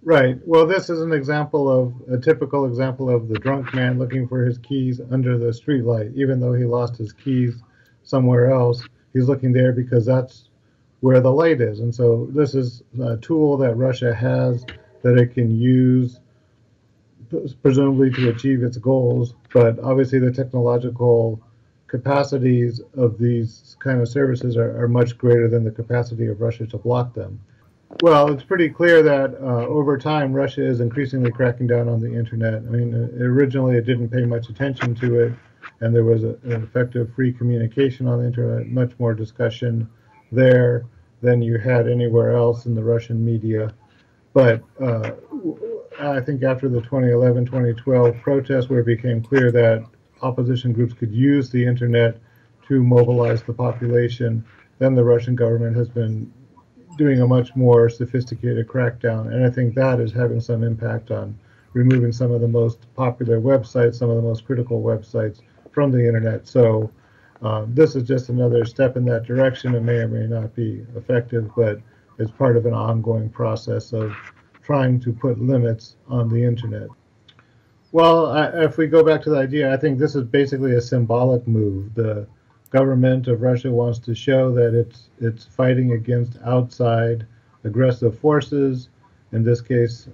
Right. Well, this is an example of a typical example of the drunk man looking for his keys under the streetlight, even though he lost his keys somewhere else. He's looking there because that's where the light is. And so this is a tool that Russia has that it can use presumably to achieve its goals. But obviously, the technological capacities of these kind of services are much greater than the capacity of Russia to block them. Well, it's pretty clear that over time, Russia is increasingly cracking down on the internet. I mean, originally it didn't pay much attention to it, and there was an effective free communication on the internet, much more discussion there than you had anywhere else in the Russian media. But I think after the 2011, 2012 protests, where it became clear that opposition groups could use the internet to mobilize the population, then the Russian government has been doing a much more sophisticated crackdown. And I think that is having some impact on removing some of the most popular websites, some of the most critical websites from the internet. So this is just another step in that direction. It may or may not be effective, but it's part of an ongoing process of trying to put limits on the internet. Well, if we go back to the idea, I think this is basically a symbolic move. The government of Russia wants to show that it's fighting against outside aggressive forces, in this case,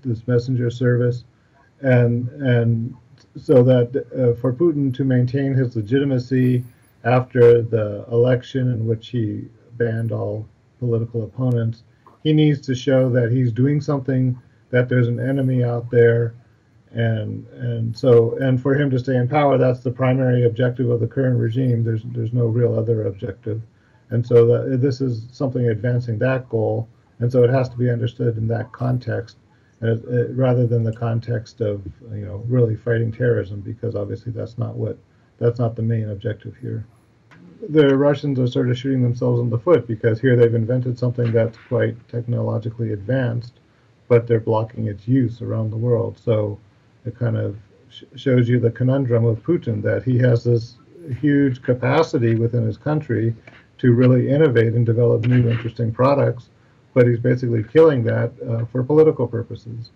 this messenger service, and so that for Putin to maintain his legitimacy after the election in which he banned all political opponents, he needs to show that he's doing something, that there's an enemy out there, and for him to stay in power, that's the primary objective of the current regime. There's no real other objective, and so this is something advancing that goal, and so it has to be understood in that context, rather than the context of really fighting terrorism, because obviously that's not the main objective here. The Russians are sort of shooting themselves in the foot because here they've invented something that's quite technologically advanced, but they're blocking its use around the world. So it kind of shows you the conundrum of Putin, that he has this huge capacity within his country to really innovate and develop new interesting products, but he's basically killing that for political purposes.